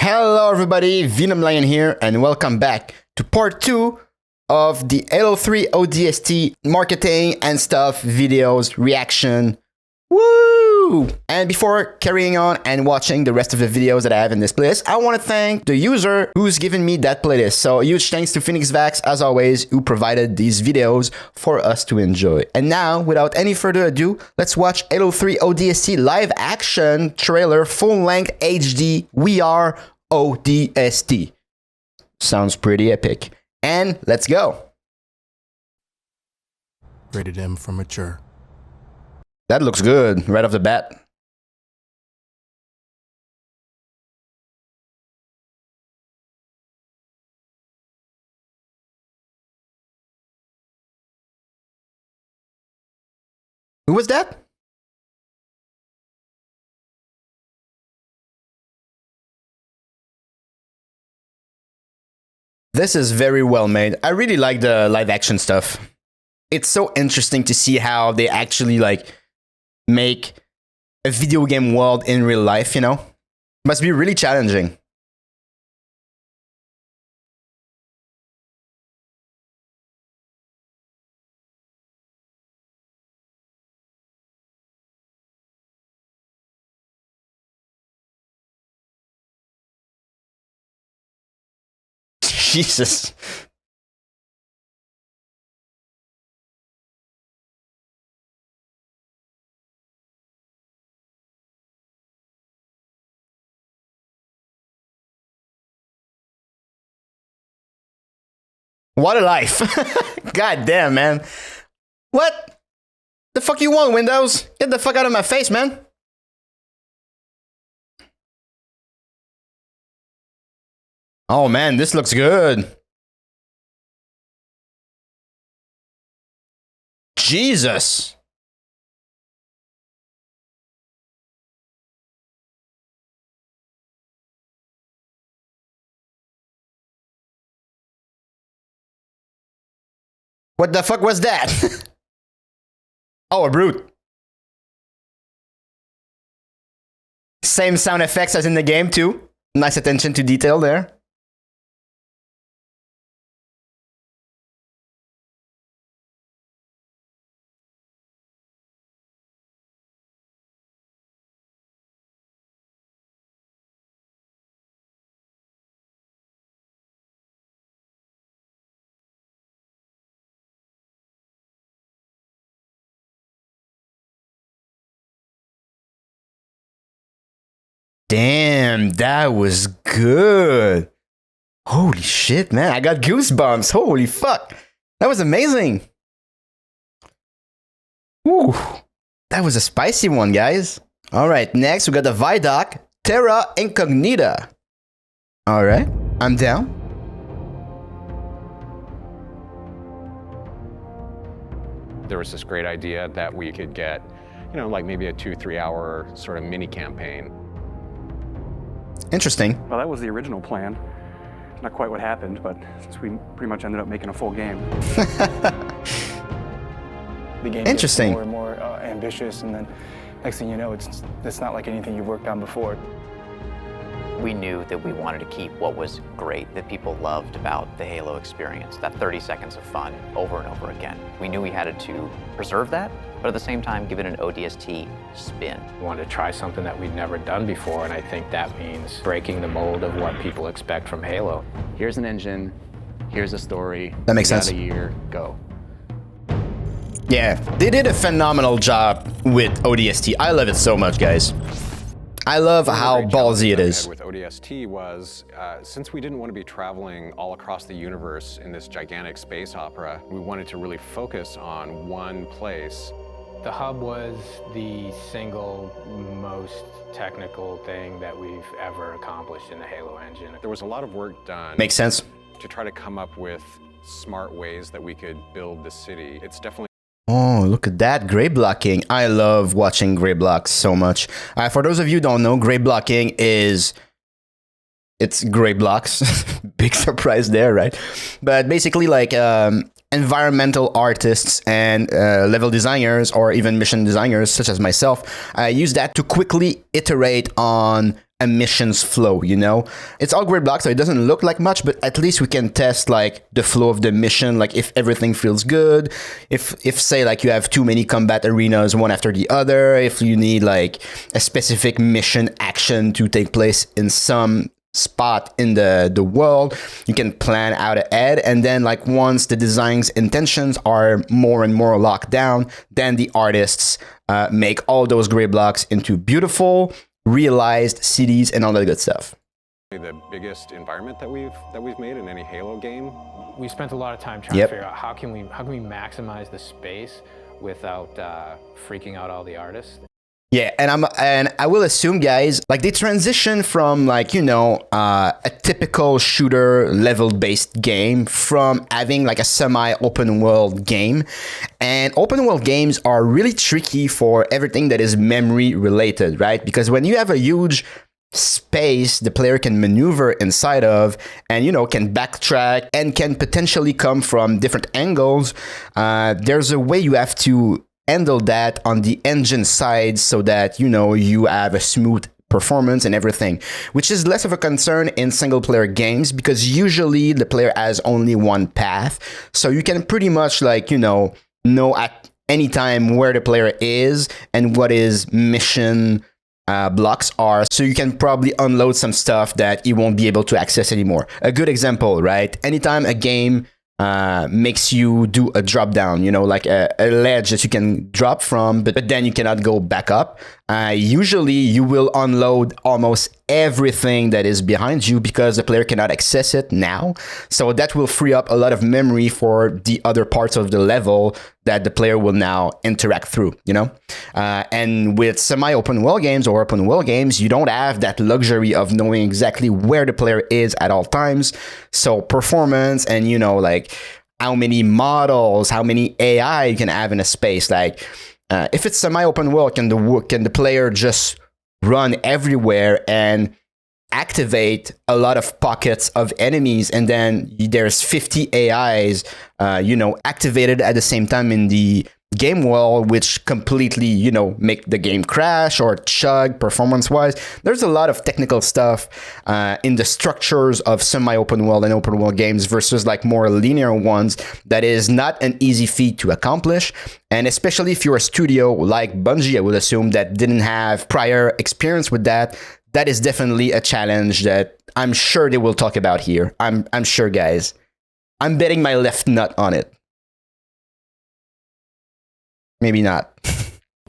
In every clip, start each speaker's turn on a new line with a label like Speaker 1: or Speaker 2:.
Speaker 1: Hello everybody, Venom here, and welcome back to part 2 of the Halo 3 ODST marketing and stuff videos reaction. Woo! And before carrying on and watching the rest of the videos that I have in this playlist, I want to thank the user who's given me that playlist. So a huge thanks to PhoenixVax, as always, who provided these videos for us to enjoy. And now, without any further ado, let's watch Halo 3 ODST live action trailer, full-length HD. We are ODST. Sounds pretty epic. And let's go.
Speaker 2: Rated M for mature.
Speaker 1: That looks good right off the bat. Who was that? This is very well made. I really like the live action stuff. It's so interesting to see how they actually make a video game world in real life, you know? Must be really challenging. Jesus. What a life. God damn, man. What the fuck you want, Windows? Get the fuck out of my face, man. Oh man, this looks good. Jesus. What the fuck was that? Oh, a brute. Same sound effects as in the game too. Nice attention to detail there. Damn, that was good. Holy shit, man. I got goosebumps. Holy fuck. That was amazing. Whew. That was a spicy one, guys. All right, next we got the ViDoc Terra Incognita. All right, I'm down.
Speaker 3: There was this great idea that we could get, like maybe a 2-3 hour sort of mini campaign.
Speaker 1: Interesting.
Speaker 4: Well, that was the original plan. Not quite what happened, but since we pretty much ended up making a full game. The game
Speaker 1: Interesting.
Speaker 4: gets more and more ambitious, and then next thing you know, it's not like anything you've worked on before.
Speaker 5: We knew that we wanted to keep what was great, that people loved about the Halo experience, that 30 seconds of fun over and over again. We knew we had to preserve that, but at the same time, give it an ODST spin.
Speaker 6: We wanted to try something that we'd never done before, and I think that means breaking the mold of what people expect from Halo.
Speaker 7: Here's an engine, here's a story.
Speaker 1: That makes sense.
Speaker 7: Got a year, go.
Speaker 1: Yeah, they did a phenomenal job with ODST. I love it so much, guys. I love how ballsy it is.
Speaker 3: With ODST was, since we didn't want to be traveling all across the universe in this gigantic space opera, we wanted to really focus on one place.
Speaker 6: The hub was the single most technical thing that we've ever accomplished in the Halo engine.
Speaker 3: There was a lot of work done.
Speaker 1: Makes sense.
Speaker 3: To try to come up with smart ways that we could build the city. It's definitely.
Speaker 1: Oh, look at that gray blocking. I love watching gray blocks so much. For those of you who don't know, gray blocking is... It's gray blocks. Big surprise there, right? But basically environmental artists and level designers or even mission designers such as myself use that to quickly iterate on a mission's flow, you know? It's all grid blocks, so it doesn't look like much, but at least we can test like the flow of the mission, like if everything feels good, if say like you have too many combat arenas one after the other, if you need like a specific mission action to take place in some spot in the world, you can plan out ahead, and then like once the design's intentions are more and more locked down, then the artists make all those gray blocks into beautiful realized cities and all that good stuff.
Speaker 3: The biggest environment that we've made in any Halo game.
Speaker 6: We spent a lot of time trying to figure out how can we maximize the space without freaking out all the artists.
Speaker 1: Yeah, and I will assume, guys, like they transition from like, you know, a typical shooter level-based game from having like a semi-open world game. And open world games are really tricky for everything that is memory related, right? Because when you have a huge space the player can maneuver inside of, and you know, can backtrack and can potentially come from different angles, there's a way you have to handle that on the engine side so that, you know, you have a smooth performance and everything, which is less of a concern in single player games because usually the player has only one path. So you can pretty much like, you know at any time where the player is and what his mission blocks are. So you can probably unload some stuff that you won't be able to access anymore. A good example, right? Anytime a game makes you do a drop down, you know, like a ledge that you can drop from, but then you cannot go back up. Usually you will unload almost everything that is behind you because the player cannot access it now. So that will free up a lot of memory for the other parts of the level that the player will now interact through, you know? And with semi-open world games or open world games, you don't have that luxury of knowing exactly where the player is at all times. So performance and, you know, like how many models, how many AI you can have in a space. Like if it's semi-open world, can the player just run everywhere and activate a lot of pockets of enemies, and then there's 50 AIs, you know, activated at the same time in the game world, which completely, you know, make the game crash or chug performance-wise. There's a lot of technical stuff in the structures of semi-open world and open world games versus like more linear ones that is not an easy feat to accomplish. And especially if you're a studio like Bungie, I would assume, that didn't have prior experience with that, that is definitely a challenge that I'm sure they will talk about here. I'm sure, guys. I'm betting my left nut on it. Maybe not.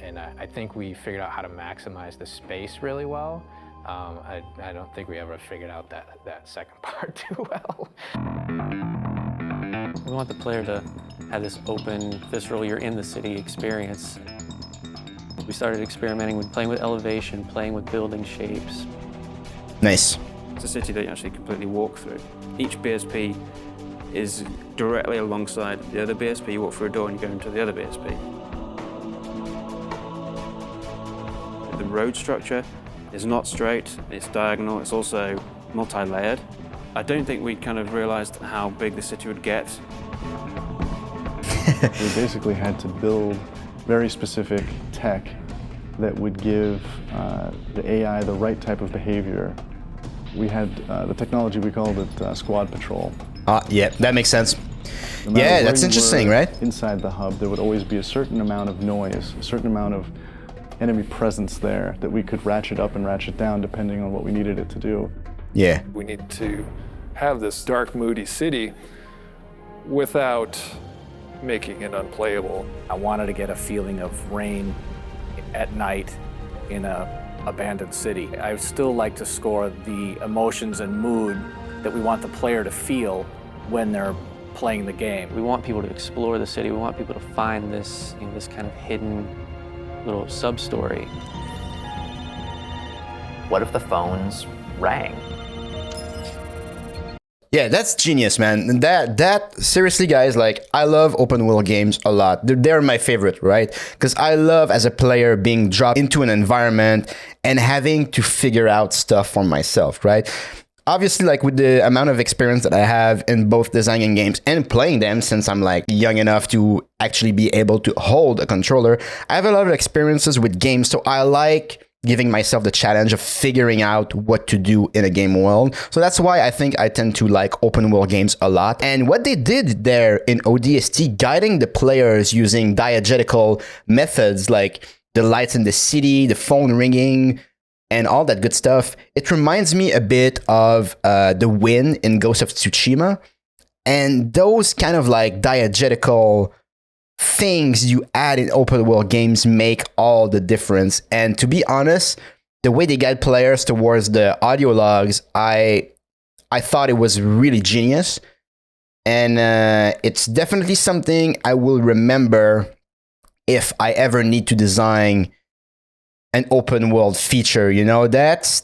Speaker 6: And I think we figured out how to maximize the space really well. I don't think we ever figured out that second part too well.
Speaker 8: We want the player to have this open, visceral, you're in the city experience. We started experimenting with playing with elevation, playing with building shapes.
Speaker 1: Nice.
Speaker 9: It's a city that you actually completely walk through. Each BSP is directly alongside the other BSP. You walk through a door and you go into the other BSP. The road structure is not straight, it's diagonal, it's also multi-layered. I don't think we kind of realized how big the city would get.
Speaker 10: We basically had to build very specific tech that would give the AI the right type of behavior. We had the technology, we called it squad patrol.
Speaker 1: Yeah, that makes sense.
Speaker 10: No matter
Speaker 1: Yeah,
Speaker 10: where
Speaker 1: that's
Speaker 10: you
Speaker 1: interesting,
Speaker 10: were
Speaker 1: right?
Speaker 10: Inside the hub, there would always be a certain amount of noise, a certain amount of enemy presence there that we could ratchet up and ratchet down depending on what we needed it to do.
Speaker 1: Yeah.
Speaker 11: We need to have this dark, moody city without making it unplayable.
Speaker 12: I wanted to get a feeling of rain at night in a abandoned city. I would still like to score the emotions and mood that we want the player to feel when they're playing the game.
Speaker 8: We want people to explore the city. We want people to find this, you know, this kind of hidden little sub-story.
Speaker 5: What if the phones rang?
Speaker 1: Yeah, that's genius, man. That seriously, guys, like I love open world games a lot. They're my favorite, right? Because I love as a player being dropped into an environment and having to figure out stuff for myself, right? Obviously, like with the amount of experience that I have in both designing games and playing them, since I'm like young enough to actually be able to hold a controller, I have a lot of experiences with games. So I like giving myself the challenge of figuring out what to do in a game world. So that's why I think I tend to like open world games a lot. And what they did there in ODST, guiding the players using diegetical methods like the lights in the city, the phone ringing, and all that good stuff, it reminds me a bit of the Wind in Ghost of Tsushima. And those kind of like diegetical things you add in open world games make all the difference. And to be honest, the way they guide players towards the audio logs, I thought it was really genius. And it's definitely something I will remember if I ever need to design an open world feature. You know, that's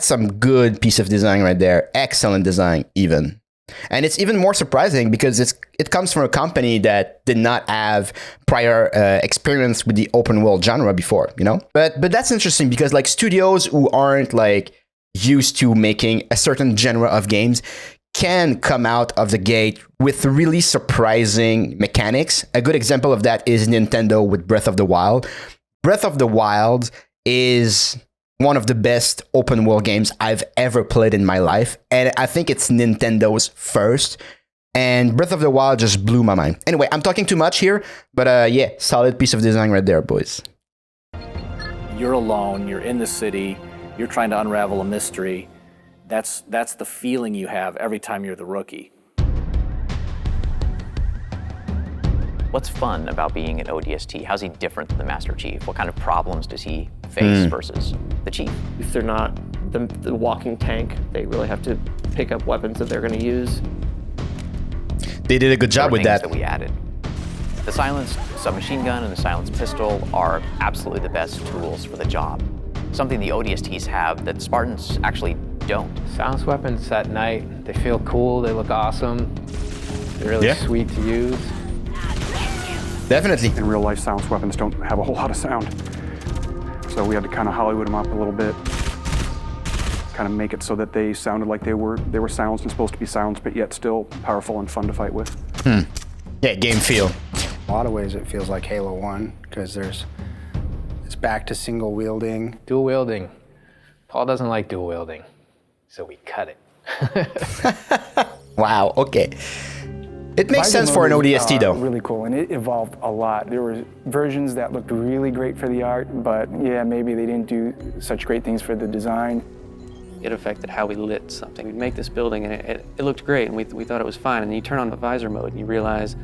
Speaker 1: some good piece of design right there. Excellent design even. And it's even more surprising because it comes from a company that did not have prior experience with the open world genre before, you know? But that's interesting because like studios who aren't like used to making a certain genre of games can come out of the gate with really surprising mechanics. A good example of that is Nintendo with Breath of the Wild. Breath of the Wild is one of the best open world games I've ever played in my life. And I think it's Nintendo's first. And Breath of the Wild just blew my mind. Anyway, I'm talking too much here, but yeah, solid piece of design right there, boys.
Speaker 12: You're alone, you're in the city, you're trying to unravel a mystery. That's the feeling you have every time you're the rookie.
Speaker 5: What's fun about being an ODST? How's he different than the Master Chief? What kind of problems does he face versus the Chief?
Speaker 8: If they're not the walking tank, they really have to pick up weapons that they're going to use.
Speaker 1: They did a good job with that.
Speaker 5: That we added. The silenced submachine gun and the silenced pistol are absolutely the best tools for the job. Something the ODSTs have that Spartans actually don't.
Speaker 6: Silenced weapons at night, they feel cool, they look awesome. They're really sweet to use.
Speaker 1: Definitely.
Speaker 4: In real life, silenced weapons don't have a whole lot of sound. So we had to kind of Hollywood them up a little bit, kind of make it so that they sounded like they were silenced and supposed to be silenced, but yet still powerful and fun to fight with.
Speaker 1: Yeah, game feel.
Speaker 13: In a lot of ways, it feels like Halo 1 because it's back to single wielding.
Speaker 6: Dual wielding. Paul doesn't like dual wielding, so we cut it.
Speaker 1: Wow, okay. It makes sense for an ODST though.
Speaker 14: Really cool, and it evolved a lot. There were versions that looked really great for the art, but yeah, maybe they didn't do such great things for the design.
Speaker 8: It affected how we lit something. We'd make this building and it looked great and we thought it was fine, and then you turn on the visor mode and you realize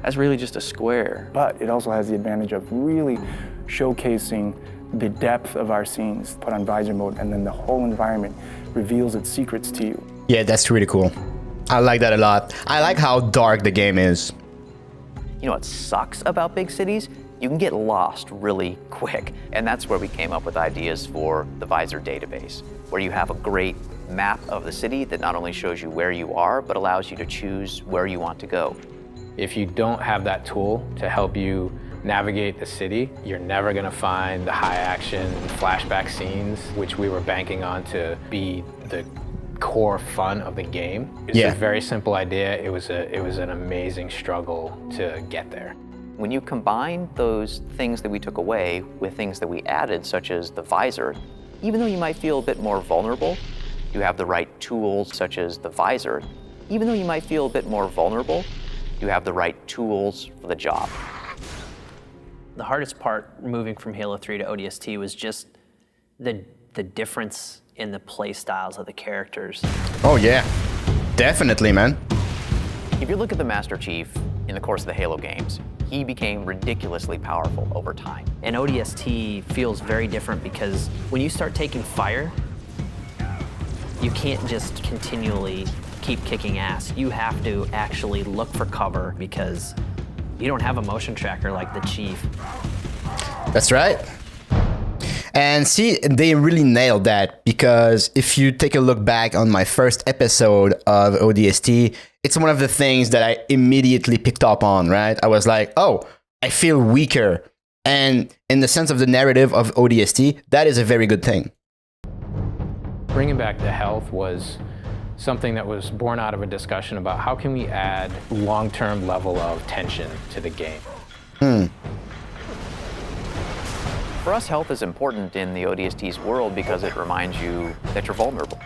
Speaker 8: that's really just a square.
Speaker 14: But it also has the advantage of really showcasing the depth of our scenes. Put on visor mode and then the whole environment reveals its secrets to you.
Speaker 1: Yeah, that's really cool. I like that a lot. I like how dark the game is.
Speaker 5: You know what sucks about big cities? You can get lost really quick. And that's where we came up with ideas for the Visor database, where you have a great map of the city that not only shows you where you are, but allows you to choose where you want to go.
Speaker 6: If you don't have that tool to help you navigate the city, you're never gonna find the high action flashback scenes, which we were banking on to be the core fun of the game. It's a very simple idea. It was an amazing struggle to get there.
Speaker 5: When you combine those things that we took away with things that we added, such as the visor, even though you might feel a bit more vulnerable, you have the right tools, such as the visor. Even though you might feel a bit more vulnerable, you have the right tools for the job.
Speaker 15: The hardest part moving from Halo 3 to ODST was just the difference in the play styles of the characters.
Speaker 1: Oh yeah, definitely, man.
Speaker 5: If you look at the Master Chief in the course of the Halo games, he became ridiculously powerful over time.
Speaker 15: And ODST feels very different because when you start taking fire, you can't just continually keep kicking ass. You have to actually look for cover because you don't have a motion tracker like the Chief.
Speaker 1: That's right. And see, they really nailed that because if you take a look back on my first episode of ODST, it's one of the things that I immediately picked up on, right? I was like, oh, I feel weaker. And in the sense of the narrative of ODST, that is a very good thing.
Speaker 6: Bringing back the health was something that was born out of a discussion about how can we add long-term level of tension to the game.
Speaker 5: For us, health is important in the ODST's world because it reminds you that you're vulnerable.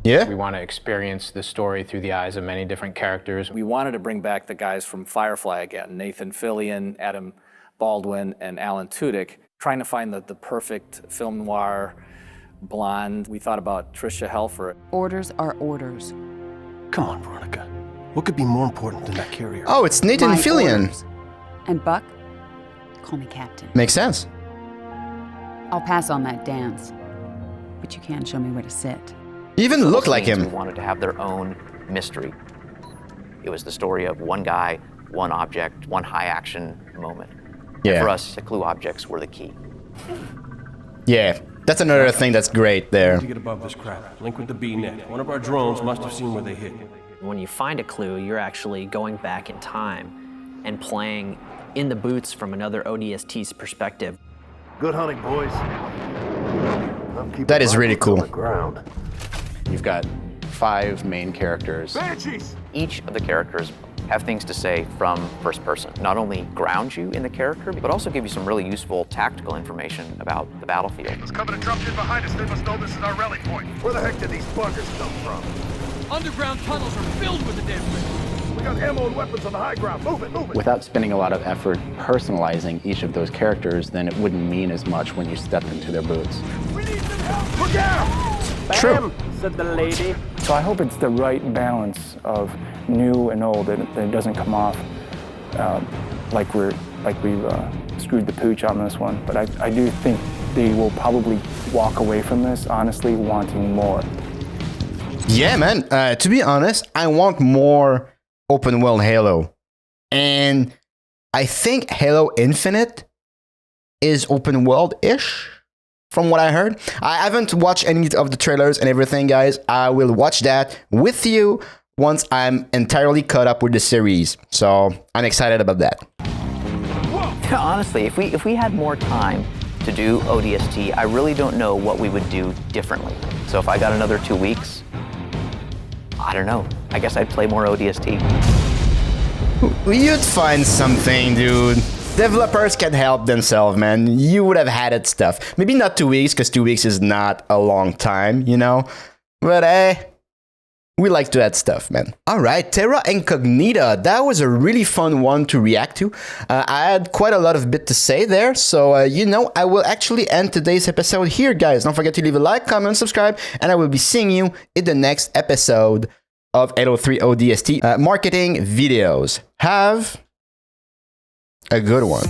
Speaker 1: Yeah.
Speaker 6: We want to experience the story through the eyes of many different characters.
Speaker 12: We wanted to bring back the guys from Firefly again, Nathan Fillion, Adam Baldwin, and Alan Tudyk, trying to find the perfect film noir blonde. We thought about Tricia Helfer.
Speaker 16: Orders are orders.
Speaker 2: Come on, Veronica. What could be more important than that carrier?
Speaker 1: Oh, it's Nathan
Speaker 16: My
Speaker 1: Fillion.
Speaker 16: orders. And Buck, call me Captain.
Speaker 1: Makes sense.
Speaker 16: I'll pass on that dance, but you can show me where to sit.
Speaker 1: You even look like
Speaker 5: We
Speaker 1: him.
Speaker 5: wanted to have their own mystery. It was the story of one guy, one object, one high action moment.
Speaker 1: Yeah.
Speaker 5: For us, the clue objects were the key.
Speaker 1: Yeah, that's another thing that's great there.
Speaker 2: To get above this crap, link with the B-net. One of our drones must have seen where they hit.
Speaker 15: When you find a clue, you're actually going back in time and playing in the boots from another ODST's perspective.
Speaker 17: Good hunting, boys.
Speaker 1: That is really cool.
Speaker 7: You've got 5 main characters.
Speaker 17: Banshees!
Speaker 5: Each of the characters have things to say from first person. Not only ground you in the character, but also give you some really useful tactical information about the battlefield.
Speaker 17: It's coming to drop in behind us. They must know this is our rally point. Where the heck did these buggers come from?
Speaker 18: Underground tunnels are filled with the damn thing.
Speaker 17: We got ammo and weapons on the high ground. Move it, move it.
Speaker 7: Without spending a lot of effort personalizing each of those characters, then it wouldn't mean as much when you stepped into their boots.
Speaker 17: We need some help. Look out!
Speaker 1: True.
Speaker 8: Said the lady.
Speaker 14: So I hope it's the right balance of new and old, that it doesn't come off like we've screwed the pooch on this one. But I do think they will probably walk away from this honestly wanting more.
Speaker 1: Yeah, man. To be honest, I want more open world Halo. And I think Halo Infinite is open world-ish, from what I heard. I haven't watched any of the trailers and everything, guys. I will watch that with you once I'm entirely caught up with the series. So I'm excited about that.
Speaker 5: Honestly, if we had more time to do ODST, I really don't know what we would do differently. So if I got another 2 weeks, I don't know. I guess I'd play more ODST.
Speaker 1: You'd find something, dude. Developers can help themselves, man. You would have had it stuff. Maybe not 2 weeks, because 2 weeks is not a long time, you know? But we like to add stuff, man. All right, Terra Incognita. That was a really fun one to react to. I had quite a lot of bit to say there. So, I will actually end today's episode here, guys. Don't forget to leave a like, comment, subscribe, and I will be seeing you in the next episode of Halo 3 ODST marketing videos. Have a good one.